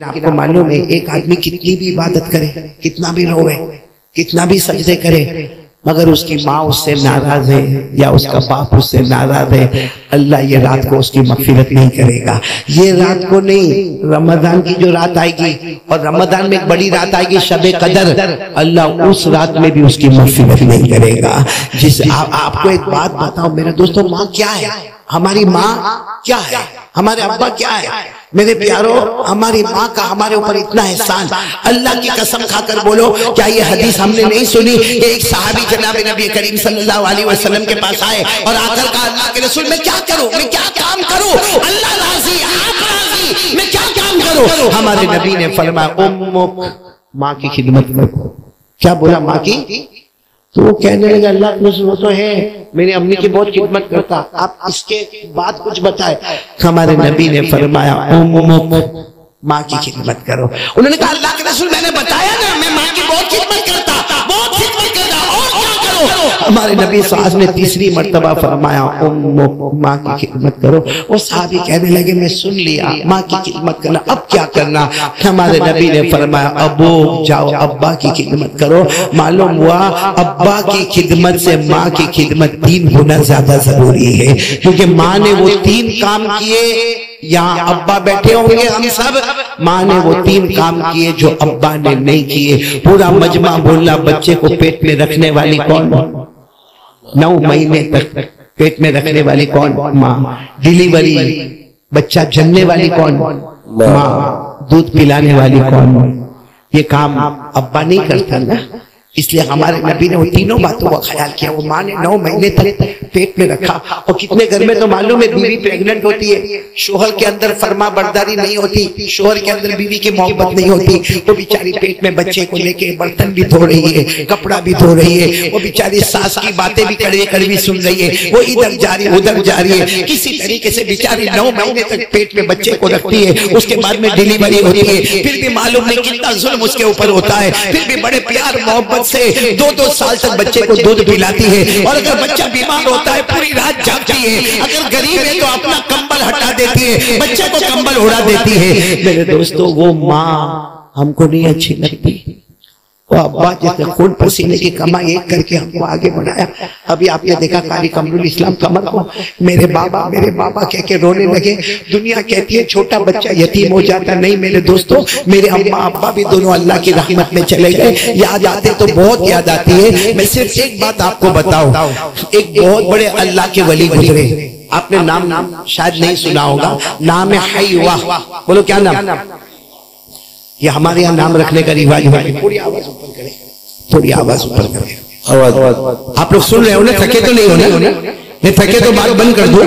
آپ کو معلوم ہے ایک آدمی کتنی بھی عبادت کرے، کتنا بھی روے، کتنا بھی سجدے کرے، مگر اس کی ماں اس سے ناراض ہے یا اس کا باپ اس سے ناراض ہے، اللہ یہ رات کو اس کی مغفرت نہیں کرے گا۔ یہ رات کو نہیں، رمضان کی جو رات آئے گی، اور رمضان میں ایک بڑی رات آئے گی شب قدر، اللہ اس رات میں بھی اس کی مغفرت نہیں کرے گا۔ جس آپ کو ایک بات بتاؤ میرے دوستو، ماں کیا ہے؟ ہماری ماں کیا ہے؟ ہمارے ابا کیا ہے؟ میرے پیاروں، ہماری ماں کا ہمارے اوپر اتنا احسان، اللہ کی قسم کھا کر بولو، کیا یہ حدیث ہم نے نہیں سنی کہ ایک صحابی جناب نبی کریم صلی اللہ علیہ وسلم کے پاس آئے اور آ کر کہا اللہ کے رسول میں کیا کروں، میں کیا کام کروں، اللہ راضی، آپ راضی، میں کیا کام کروں؟ ہمارے نبی نے فرمایا امک، ماں کی خدمت کرو۔ کیا بولا؟ ماں کی؟ تو وہ کہنے لگا اللہ کے رسول وہ تو ہے، میری امی کی بہت خدمت کرتا، آپ اس کے بعد کچھ بتائے۔ ہمارے نبی نے فرمایا امک، ماں کی خدمت کرو۔ انہوں نے کہا اللہ کے رسول میں نے بتایا نا میں ماں کی بہت خدمت کرتا، بہت خدمت کرتا، اور کیا کرو؟ ہمارے نبی صلی اللہ علیہ وسلم نے تیسری مرتبہ فرمایا امک، ماں کی خدمت کرو۔ وہ صحابی کہنے لگے میں سن لیا ماں کی خدمت کرنا، اب کیا کرنا؟ ہمارے نبی نے فرمایا ابو جاؤ ابا کی خدمت کرو۔ معلوم ہوا ابا کی خدمت سے ماں کی خدمت 3 گنا زیادہ ضروری ہے، کیونکہ ماں نے وہ 3 کام کیے، یہاں ابا بیٹھے ہوں گے ہم سب، ماں نے وہ 3 کام کیے جو ابا نے نہیں کیے۔ پورا مجمع بولنا بچے کو پیٹ میں رکھنے والی کون؟ 9 مہینے تک پیٹ میں رکھنے والی کون؟ ماں۔ ڈیلیوری بچہ جننے والی کون؟ ماں۔ دودھ پلانے والی کون؟ یہ کام ابا نہیں کرتا نا، اس لیے ہمارے نبی نے وہ 3 باتوں کا خیال کیا۔ وہ ماں نے 9 مہینے تک پیٹ میں رکھا، اور کتنے گھر میں تو معلوم ہے بیوی پریگننٹ ہوتی ہے، شوہر کے اندر فرما برداری نہیں ہوتی، شوہر کے اندر بیوی کی محبت نہیں ہوتی، وہ بیچاری پیٹ میں بچے کو لے کے برتن بھی دھو رہی ہے، کپڑا بھی دھو رہی ہے، وہ بیچاری ساس کی باتیں بھی کڑوی کڑوی سن رہی ہے، وہ ادھر جا رہی ادھر جا رہی ہے، کسی طریقے سے بیچاری 9 مہینے تک پیٹ میں بچے کو رکھتی ہے، اس کے بعد میں ڈیلیوری ہوتی ہے، پھر بھی معلوم نہیں کتنا ظلم اس کے اوپر ہوتا ہے، پھر بھی بڑے پیار محبت سے 2 سال تک بچے کو دودھ پلاتی ہے، اور اگر بچہ بیمار ہوتا ہے پوری رات جاگتی ہے، اگر غریب ہے تو اپنا کمبل ہٹا دیتی ہے، بچے کو کمبل اڑا دیتی ہے۔ میرے دوستو وہ ماں ہم کو نہیں اچھی لگتی، وہ ابا جس نے خون پسینے کی کمائی ایک کر کے ہم کو آگے بڑھایا۔ ابھی آپ نے دیکھا قاری قمر الاسلام کمر کو میرے بابا کہہ کے رونے لگے۔ دنیا کہتی ہے چھوٹا بچہ یتیم ہو جاتا، نہیں میرے دوستو، میرے اماں ابا بھی دونوں اللہ کی رحمت میں چلے گئے۔ یاد آتے تو بہت یاد آتی ہے۔ میں صرف ایک بات آپ کو بتاؤں، ایک بہت بڑے اللہ کے ولی گزرے، آپ نے نام شاید نہیں سنا ہوگا، نام ہے حیوہ۔ بولو کیا نام؟ یہ ہمارے یہاں نام رکھنے کا رواج ہے۔ تھوڑی آواز اوپر کریں، تھوڑی آواز اوپر کریں۔ آپ لوگ سن رہے ہو نا؟ تھکے تو نہیں ہونا؟ نہیں تھکے تو بات بند کر دوں؟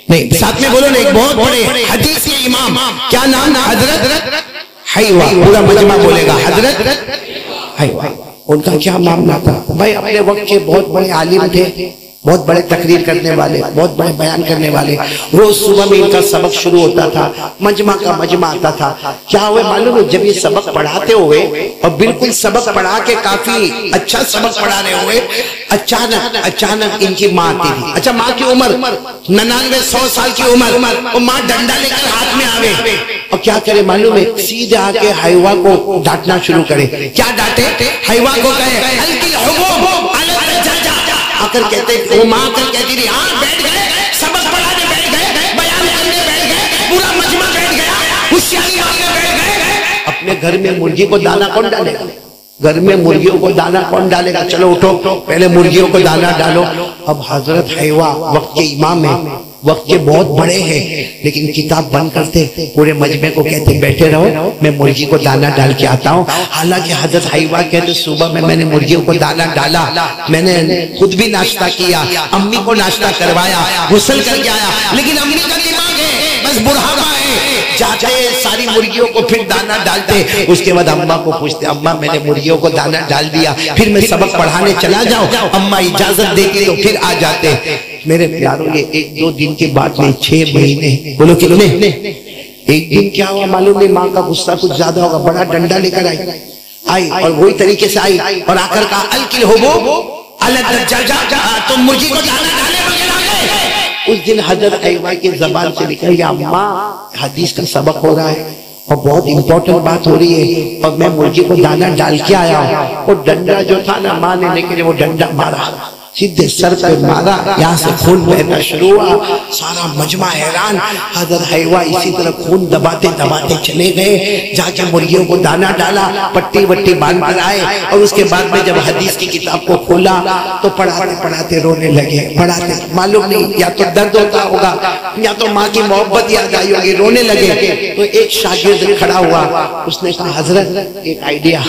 نہیں، ساتھ میں بولو نا، ایک بہت بڑے حدیث کے امام، کیا نام؟ حضرت حیوہ۔ پورا مجمع بولے گا حضرت حیوہ۔ ان کا کیا معاملہ تھا بھائی؟ اپنے وقت کے بہت بڑے عالم تھے، بہت بڑے تقریر کرنے والے، بہت بڑے بیان کرنے والے۔ روز صبح میں ان کا سبق شروع ہوتا تھا، مجمع کا مجمع آتا تھا۔ کیا ہوئے معلوم ہے؟ جب یہ سبق پڑھاتے ہوئے اور بالکل سبق پڑھا کے کافی اچھا سبق پڑھا رہے ہوئے، اچانک ان کی ماں آتی تھی۔ اچھا ماں کی عمر 99-100 سال کی عمر، اور ماں ڈنڈا لے کر ہاتھ میں آوے، اور کیا کرے معلوم ہے؟ سیدھے آ کے حیوہ کو ڈانٹنا شروع کرے۔ کیا ڈانٹے؟ حیوہ کو کہے آ کر کہتے، وہ ماں کر کہتی تھی ہاں بیٹھ گئے، سبق پڑھانے بیٹھ گئے، بیان کرنے بیٹھ گئے، پورا مجمع بیٹھ گیا، ہوشیاری آگے بیٹھ گئے۔ اپنے گھر میں مرغی کو دانا کون ڈالے گا؟ گھر میں مرغیوں کو دانا کون ڈالے گا؟ چلو اٹھو پہلے مرغیوں کو دانا ڈالو۔ اب حضرت حیوہ وقت کے امام ہیں، وقت کے بہت بڑے ہیں، لیکن کتاب بند کرتے، پورے مجمع کو کہتے بیٹھے رہو میں مرغی کو دانا ڈال کے آتا ہوں۔ حالانکہ حضرت حیوہ کہتے صبح میں نے مرغیوں کو دانا ڈالا، میں نے خود بھی ناشتہ کیا، امی کو ناشتہ کروایا، غسل کر کے آیا، لیکن امی کا دماغ ہے بس بڑھاپا ہے، جاتے ساری مرغیوں کو پھر دانا ڈالتے۔ اس کے بعد اماں کو پوچھتے اماں میں نے مرغیوں کو دانا ڈال دیا، پھر میں سبق پڑھانے چلا جاؤں؟ اماں اجازت دیتی تو پھر آ جاتے۔ میرے پیاروں یہ 1-2 دن کی بات نہیں، 6 مہینے، بولو کتنے؟ ایک دن کیا ہوا معلوم نہیں، ماں کا غصہ کچھ زیادہ ہوگا، بڑا ڈنڈا لے کر آئی اور وہی طریقے سے آئی اور آ کر کہا الکلہبو الدجاجہ، تم مرغی کو دانا ڈالے بغیر آ گئے۔ اس دن حضرت حیوہ کی زبان سے نکل گیا اماں حدیث کا سبق ہو رہا ہے، اور بہت امپورٹنٹ بات ہو رہی ہے، اور میں مرغی کو دانا ڈال کے آیا ہوں، اور ڈنڈا جو تھا نا ماں نے لیکن وہ ڈنڈا مارا، سیدھے سر پہ مارا، یہاں سے خون بہنا شروع ہوا، سارا مجمع حیران۔ حضرت حیوہ اسی طرح خون دباتے دباتے چلے گئے، جا کے مرغیوں کو دانا ڈالا، پٹی وٹی باندھ کر آئے، اور اس کے بعد میں جب حدیث کی کتاب کو کھولا تو پڑھاتے پڑھاتے رونے لگے، پڑھاتے معلوم نہیں یا تو درد ہوتا ہوگا یا تو ماں کی محبت یاد آئی ہوگی، رونے لگے۔ تو ایک شاگرد کھڑا ہوا، اس نے کہا حضرت ایک آئیڈیا،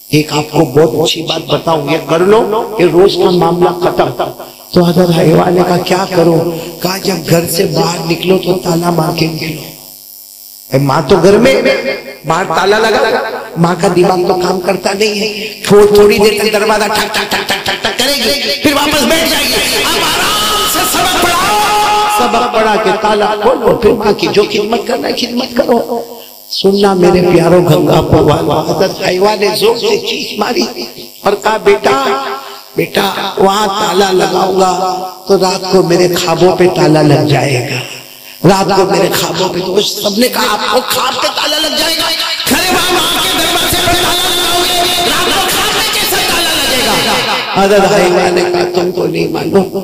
ایک آپ کو بہت اچھی بات بتاؤں، یہ کر لو، یہ روز کا معاملہ ختم۔ تو حضرت حیوہ نے کہا کیا کرو؟ کہا جب گھر سے باہر نکلو تو تالا مار کے نکلو۔ ماں تو گھر میں، باہر تالا لگا، ماں کا دماغ تو کام کرتا نہیں ہے، تھوڑی دیر تک دروازہ ٹھک ٹھک ٹھک ٹھک ٹھک کرے گی، پھر واپس بیٹھ جائے گی، اب آرام سے سبق پڑھاؤ، سبق پڑھا کے تالا کھولو، پھر ماں کی جو خدمت کرنا ہے خدمت کرو۔ سننا میرے پیاروں گنگا پروان، حضرت حیوہ نے زور سے چیخ ماری اور کہا بیٹا وہاں تالا لگاؤں گا تو رات کو میرے خوابوں پہ تالا لگ جائے گا، رات کو میرے خوابوں پہ۔ تو سب نے کہا آپ کو خواب پہ تالا لگ جائے گا؟ کھڑے وہاں ماں کے دروازے پہ تالا لگاؤ گے، رات کو خواب میں کیسے تالا لگے گا؟ حضرت حیوہ نے کہا تم کو نہیں معلوم،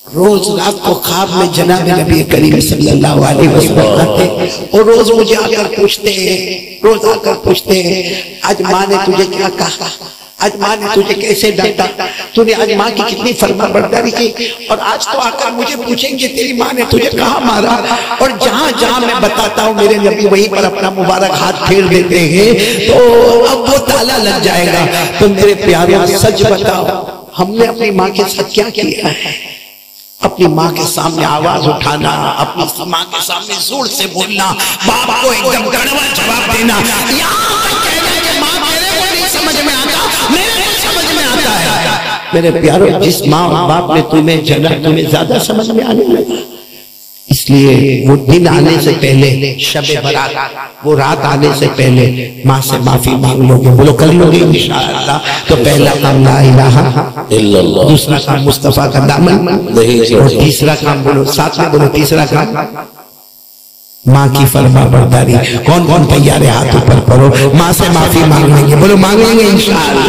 روز رات کو خواب میں جناب نبی کریم صلی اللہ علیہ وسلم آتے اور روز مجھے آ کر پوچھتے ہیں، روز آ کر پوچھتے ہیں آج ماں نے تجھے کیا کہا، آج ماں نے تجھے کیسے ڈانٹا، تو نے آج ماں کی کتنی فرما برداری کی، اور آج تو آ کر مجھے پوچھیں گے تیری ماں نے تجھے کہاں مارا، اور جہاں جہاں میں بتاتا ہوں میرے نبی وہیں پر اپنا مبارک ہاتھ پھیر دیتے ہیں، تو اب وہ تالا لگ جائے گا۔ تو میرے پیاروں سچ بتاؤ ہم نے اپنی ماں کے ساتھ کیا کیا ہے؟ اپنی ماں کے سامنے آواز اٹھانا، اپنی ماں کے سامنے زور سے بولنا، باپ کو ایک دم گڑبڑ جواب دینا، یہاں تک کہنا کہ ماں میرے کو نہیں سمجھ میں آتا، میرے کو سمجھ میں آتا ہے۔ میرے پیاروں جس ماں اور باپ نے تمہیں جنا تمہیں زیادہ سمجھ میں آنے لگا، اس لیے وہ دن آنے سے پہلے شب برات، وہ رات آنے سے پہلے ماں سے معافی مانگ لو گے، بولو کر لو گے انشاءاللہ۔ تو پہلا کام لا الہ الا اللہ، دوسرا کام مصطفیٰ کا دامن، اور تیسرا کام بولو ساتھ میں بولو، تیسرا کام ماں کی فرما برداری۔ کون کون تیار ہے ہاتھ اوپر کرو، ماں سے معافی مانگ لیں گے، بولو مانگیں گے انشاءاللہ۔